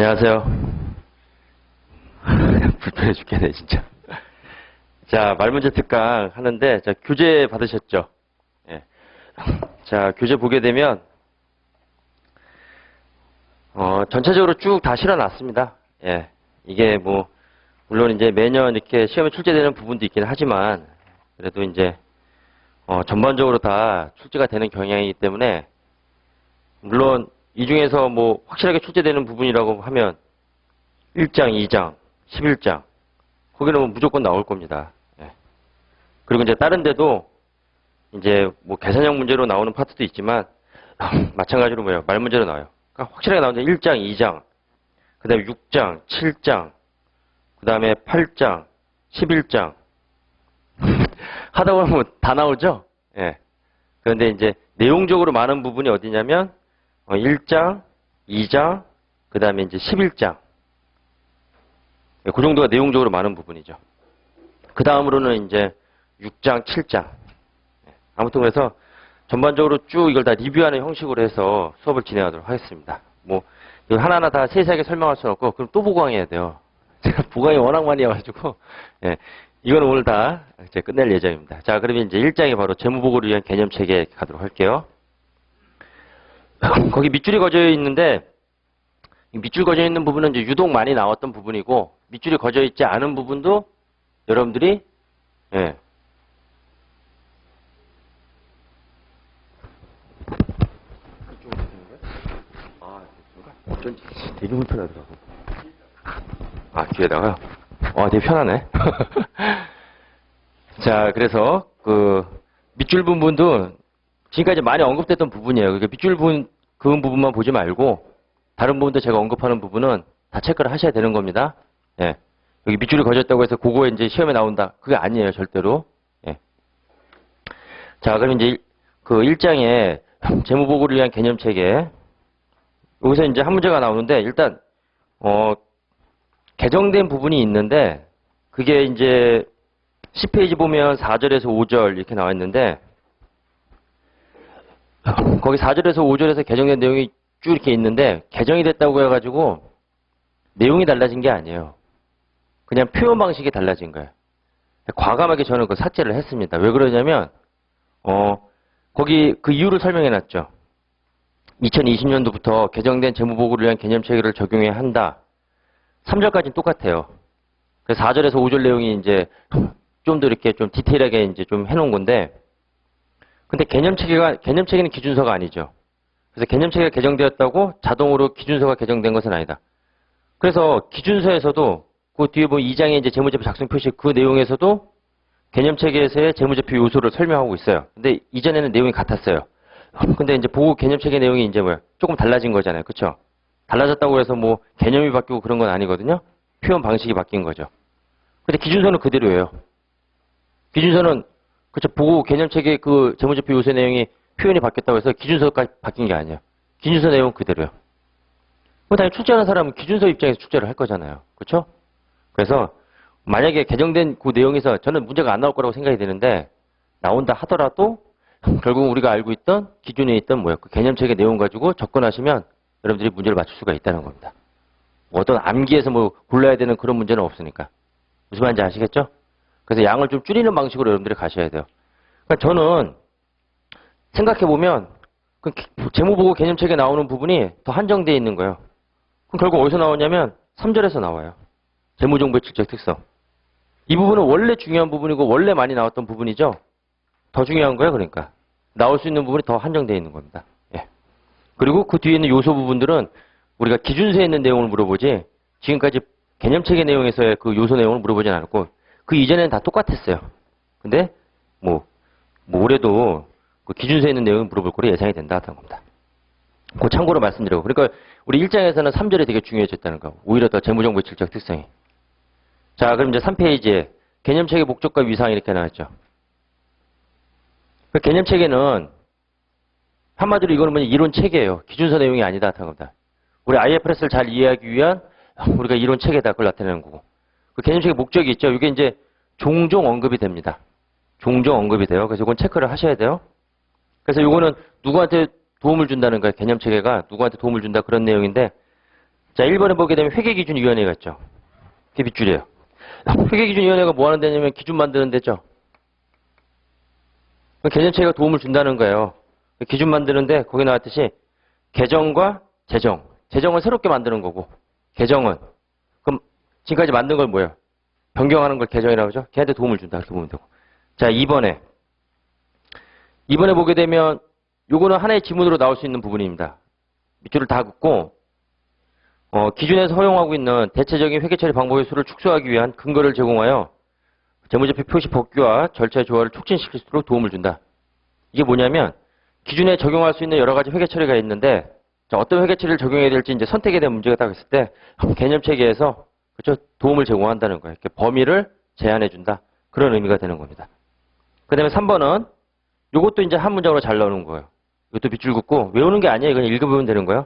안녕하세요. 불편해 죽겠네, 진짜. 자, 말문제 특강 하는데, 자, 교재 받으셨죠? 예. 자, 교재 보게 되면, 전체적으로 쭉 다 실어놨습니다. 예. 이게 뭐, 물론 이제 매년 이렇게 시험에 출제되는 부분도 있긴 하지만, 그래도 이제, 전반적으로 다 출제가 되는 경향이기 때문에, 물론, 이 중에서 뭐, 확실하게 출제되는 부분이라고 하면, 1장, 2장, 11장. 거기는 뭐 무조건 나올 겁니다. 예. 그리고 이제 다른 데도 이제 뭐 계산형 문제로 나오는 파트도 있지만 마찬가지로 뭐예요? 말 문제로 나와요. 그러니까 확실하게 나오는 1장, 2장, 그 다음에 6장, 7장, 그 다음에 8장, 11장. 하다 보면 뭐 다 나오죠? 예. 그런데 이제 내용적으로 많은 부분이 어디냐면 1장, 2장, 그 다음에 이제 11장. 그 정도가 내용적으로 많은 부분이죠. 그 다음으로는 이제 6장, 7장. 아무튼 그래서 전반적으로 쭉 이걸 다 리뷰하는 형식으로 해서 수업을 진행하도록 하겠습니다. 뭐, 이거 하나하나 다 세세하게 설명할 수는 없고, 그럼 또 보강해야 돼요. 제가 보강이 워낙 많이 해가지고, 예. 이거는 오늘 다 이제 끝낼 예정입니다. 자, 그러면 이제 1장이 바로 재무보고를 위한 개념체계 가도록 할게요. 거기 밑줄이 거져 있는데, 밑줄 거져 있는 부분은 이제 유독 많이 나왔던 부분이고, 밑줄이 거져 있지 않은 부분도 여러분들이, 예. 어쩐지 되게 불편하더라고. 아, 귀에다가요? 되게 편하네. 자, 그래서 그 밑줄 부분도 지금까지 많이 언급됐던 부분이에요. 그러니까 밑줄 그은 부분만 보지 말고 다른 부분도 제가 언급하는 부분은 다 체크를 하셔야 되는 겁니다. 예. 여기 밑줄이 거졌다고 해서 그거에 이제 시험에 나온다. 그게 아니에요, 절대로. 예. 자, 그럼 이제 그 1장에 재무보고를 위한 개념체계. 여기서 이제 한 문제가 나오는데, 일단, 개정된 부분이 있는데, 그게 이제 10페이지 보면 4절에서 5절 이렇게 나와 있는데, 거기 4절에서 5절에서 개정된 내용이 쭉 이렇게 있는데, 개정이 됐다고 해가지고, 내용이 달라진 게 아니에요. 그냥 표현 방식이 달라진 거예요. 과감하게 저는 그 삭제를 했습니다. 왜 그러냐면, 거기 그 이유를 설명해 놨죠. 2020년도부터 개정된 재무보고를 위한 개념체계를 적용해야 한다. 3절까지는 똑같아요. 그래서 4절에서 5절 내용이 이제 좀 더 이렇게 좀 디테일하게 이제 좀 해놓은 건데, 근데 개념체계는 기준서가 아니죠. 그래서 개념체계가 개정되었다고 자동으로 기준서가 개정된 것은 아니다. 그래서 기준서에서도 그 뒤에 보면 2장의 이제 재무제표 작성 표시 그 내용에서도 개념체계에서의 재무제표 요소를 설명하고 있어요. 근데 이전에는 내용이 같았어요. 근데 이제 보고 개념체계 내용이 이제 뭐야? 조금 달라진 거잖아요. 그쵸? 달라졌다고 해서 뭐 개념이 바뀌고 그런 건 아니거든요. 표현 방식이 바뀐 거죠. 근데 기준서는 그대로예요. 기준서는 그쵸? 보고 개념체계 그 재무제표 요소 내용이 표현이 바뀌었다고 해서 기준서까지 바뀐 게 아니에요. 기준서 내용은 그대로예요. 그럼 당연히 출제하는 사람은 기준서 입장에서 출제를 할 거잖아요. 그쵸? 그래서 만약에 개정된 그 내용에서 저는 문제가 안 나올 거라고 생각이 되는데 나온다 하더라도 결국 우리가 알고 있던 기준에 있던 뭐야 그 개념체계 내용 가지고 접근하시면 여러분들이 문제를 맞출 수가 있다는 겁니다. 어떤 암기해서 뭐 골라야 되는 그런 문제는 없으니까. 무슨 말인지 아시겠죠? 그래서 양을 좀 줄이는 방식으로 여러분들이 가셔야 돼요. 그러니까 저는 생각해보면 그 재무보고 개념체계 나오는 부분이 더 한정되어 있는 거예요. 그럼 결국 어디서 나오냐면 3절에서 나와요. 재무정보의 질적 특성. 이 부분은 원래 중요한 부분이고 원래 많이 나왔던 부분이죠. 더 중요한 거예요, 그러니까. 나올 수 있는 부분이 더 한정되어 있는 겁니다. 예. 그리고 그 뒤에 있는 요소 부분들은 우리가 기준서에 있는 내용을 물어보지 지금까지 개념체계 내용에서의 그 요소 내용을 물어보진 않았고 그 이전에는 다 똑같았어요. 근데 올해도 그 기준서에 있는 내용을 물어볼 거로 예상이 된다 하는 겁니다. 그 참고로 말씀드리고 그러니까 우리 1장에서는 3절이 되게 중요해졌다는 거. 오히려 더 재무정보의 질적 특성이. 자, 그럼 이제 3페이지에 개념체계 목적과 위상 이렇게 나왔죠. 그 개념체계는 한마디로 이거는 뭐냐 이론 체계예요. 기준서 내용이 아니다 하는 겁니다. 우리 IFRS를 잘 이해하기 위한 우리가 이론 체계다 그걸 나타내는 거고. 그 개념체계 목적이 있죠. 이게 이제 종종 언급이 됩니다. 종종 언급이 돼요. 그래서 이건 체크를 하셔야 돼요. 그래서 이거는 누구한테 도움을 준다는 거예요. 개념체계가 누구한테 도움을 준다 그런 내용인데 자, 1번에 보게 되면 회계기준위원회가 있죠. 그게 밑줄이에요. 회계기준위원회가 뭐 하는 데냐면 기준 만드는 데죠. 개념체계가 도움을 준다는 거예요. 기준 만드는데 거기 나왔듯이 개정과 재정. 재정은 새롭게 만드는 거고 개정은 그럼 지금까지 만든 걸 뭐예요? 변경하는 걸 개정이라고 하죠. 걔한테 도움을 준다. 이렇게 보면 되고. 자, 2번에 보게 되면 요거는 하나의 지문으로 나올 수 있는 부분입니다. 밑줄을 다 긋고 기준에서 허용하고 있는 대체적인 회계처리 방법의 수를 축소하기 위한 근거를 제공하여 재무제표 표시 복귀와 절차의 조화를 촉진시킬 수 있도록 도움을 준다. 이게 뭐냐면 기준에 적용할 수 있는 여러 가지 회계처리가 있는데 자, 어떤 회계처리를 적용해야 될지 이제 선택에 대한 문제가 딱 있을 때 개념체계에서 그렇죠? 도움을 제공한다는 거예요. 이렇게 범위를 제한해 준다. 그런 의미가 되는 겁니다. 그다음에 3번은 이것도 이제 한 문장으로 잘 나오는 거예요. 이것도 밑줄 긋고 외우는 게 아니에요. 그냥 읽어보면 되는 거예요.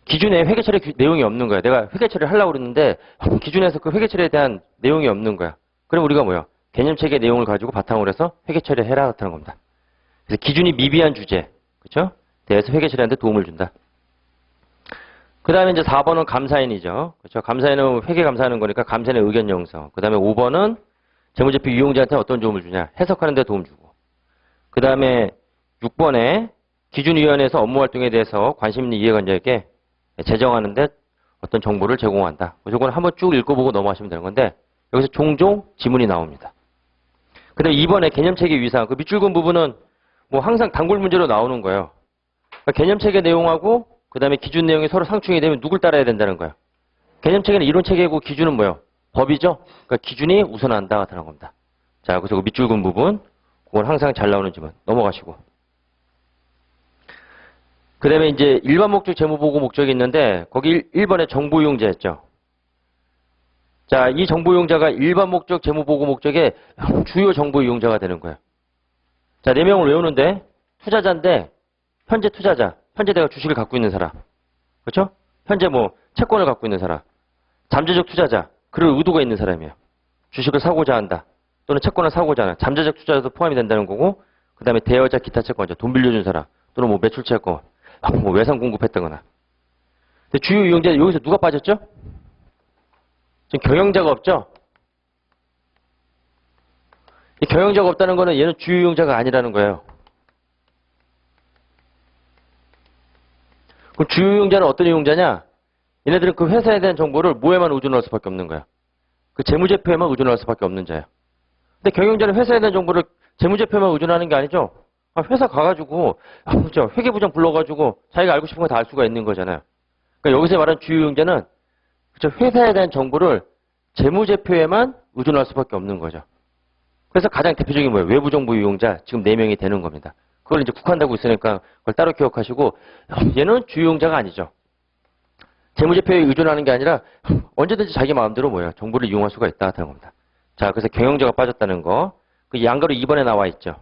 기준에 회계처리 내용이 없는 거야. 내가 회계처리를 하려고 그랬는데 기준에서 그 회계처리에 대한 내용이 없는 거야. 그럼 우리가 뭐야? 개념체계 내용을 가지고 바탕으로 해서 회계처리를 해라 같은 겁니다. 그래서 기준이 미비한 주제, 그렇죠? 대해서 회계처리하는데 도움을 준다. 그 다음에 이제 4번은 감사인이죠. 그렇죠? 감사인은 회계 감사하는 거니까 감사인의 의견 영성. 그 다음에 5번은 재무제표 이용자한테 어떤 도움을 주냐? 해석하는 데 도움 주고. 그 다음에 6번에 기준위원회에서 업무 활동에 대해서 관심 있는 이해관계에게 제정하는데 어떤 정보를 제공한다. 이건 한번 쭉 읽어보고 넘어가시면 되는 건데 여기서 종종 지문이 나옵니다. 그 다음에 2번에 개념체계 위상. 그 밑줄 긋은 부분은 뭐 항상 단골 문제로 나오는 거예요. 그러니까 개념체계 내용하고 그 다음에 기준 내용이 서로 상충이 되면 누굴 따라야 된다는 거예요. 개념체계는 이론체계고 기준은 뭐예요? 법이죠? 그러니까 기준이 우선한다 같은 겁니다. 자, 그래서 그 밑줄 긋은 부분 그건 항상 잘 나오는 지문 넘어가시고. 그 다음에 이제 일반 목적 재무보고 목적이 있는데 거기 1번에 정보이용자였죠. 자, 이 정보이용자가 일반 목적 재무보고 목적의 주요 정보이용자가 되는 거예요. 자, 4명을 외우는데 투자자인데 현재 투자자, 현재 내가 주식을 갖고 있는 사람. 그렇죠? 현재 뭐 채권을 갖고 있는 사람. 잠재적 투자자, 그럴 의도가 있는 사람이에요. 주식을 사고자 한다. 또는 채권을 사고자 하는 잠재적 투자자도 포함이 된다는 거고 그 다음에 대여자 기타 채권자, 돈 빌려준 사람 또는 뭐 매출 채권, 뭐 외상 공급했다거나. 근데 주요 이용자 여기서 누가 빠졌죠? 지금 경영자가 없죠? 이 경영자가 없다는 거는 얘는 주요 이용자가 아니라는 거예요. 그럼 주요 이용자는 어떤 이용자냐? 얘네들은 그 회사에 대한 정보를 뭐에만 의존할 수밖에 없는 거야. 그 재무제표에만 의존할 수밖에 없는 자야. 근데 경영자는 회사에 대한 정보를 재무제표에만 의존하는 게 아니죠. 회사 가가지고 그렇죠? 회계부장 불러가지고 자기가 알고 싶은 거 다 알 수가 있는 거잖아요. 그러니까 여기서 말하는 주요 이용자는 그렇죠? 회사에 대한 정보를 재무제표에만 의존할 수밖에 없는 거죠. 그래서 가장 대표적인 뭐예요? 외부정보 이용자 지금 4명이 되는 겁니다. 그걸 이제 국한되고 있으니까 그걸 따로 기억하시고 얘는 주요 이용자가 아니죠. 재무제표에 의존하는 게 아니라 언제든지 자기 마음대로 뭐예요? 정보를 이용할 수가 있다 하는 겁니다. 자, 그래서 경영자가 빠졌다는 거. 그 양가로 2번에 나와 있죠.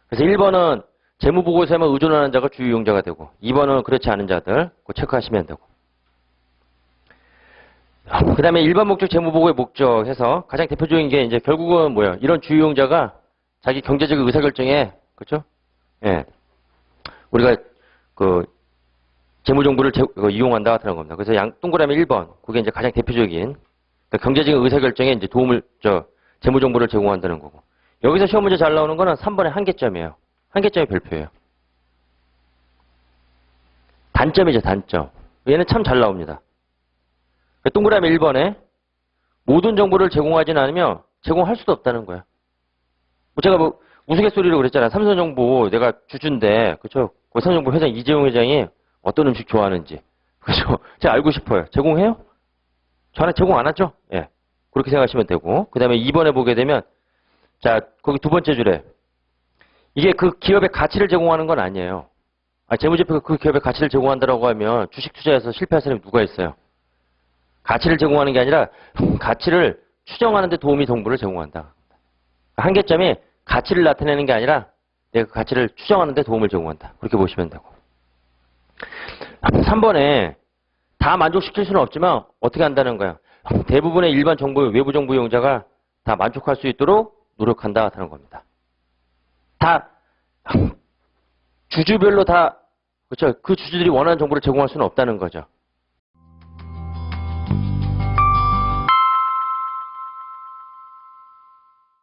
그래서 1번은 재무보고서에만 의존하는 자가 주요 이용자가 되고 2번은 그렇지 않은 자들 그거 체크하시면 되고. 그 다음에 일반 목적 재무보고의 목적 해서 가장 대표적인 게 이제 결국은 뭐예요? 이런 주요 이용자가 자기 경제적 의사결정에 그렇죠? 예. 우리가 그 재무정보를 이용한다 같은 겁니다. 그래서 동그라미 1번 그게 이제 가장 대표적인 그러니까 경제적인 의사결정에 이제 도움을 재무정보를 제공한다는 거고. 여기서 시험 문제 잘 나오는 거는 3번의 한계점이에요. 한계점이 별표예요. 단점이죠, 단점. 얘는 참 잘 나옵니다. 동그라미 1번에 모든 정보를 제공하지는 않으면 제공할 수도 없다는 거야. 제가 뭐 우스갯소리로 그랬잖아요. 삼성정보 내가 주주인데 그렇죠? 그 삼성정보 회장 이재용 회장이 어떤 음식 좋아하는지 그렇죠? 제가 알고 싶어요. 제공해요? 저한테 제공 안 하죠? 예. 그렇게 생각하시면 되고 그 다음에 2번에 보게 되면 자 거기 두 번째 줄에 이게 그 기업의 가치를 제공하는 건 아니에요. 재무제표가 그 기업의 가치를 제공한다라고 하면 주식 투자에서 실패할 사람이 누가 있어요? 가치를 제공하는 게 아니라 가치를 추정하는 데 도움이 정보를 제공한다. 한계점이 가치를 나타내는 게 아니라 내가 그 가치를 추정하는 데 도움을 제공한다. 그렇게 보시면 되고. 3번에 다 만족시킬 수는 없지만 어떻게 한다는 거야? 대부분의 일반 정보, 외부 정보 이용자가 다 만족할 수 있도록 노력한다 하는 겁니다. 다 주주별로 다 그렇죠. 그 주주들이 원하는 정보를 제공할 수는 없다는 거죠.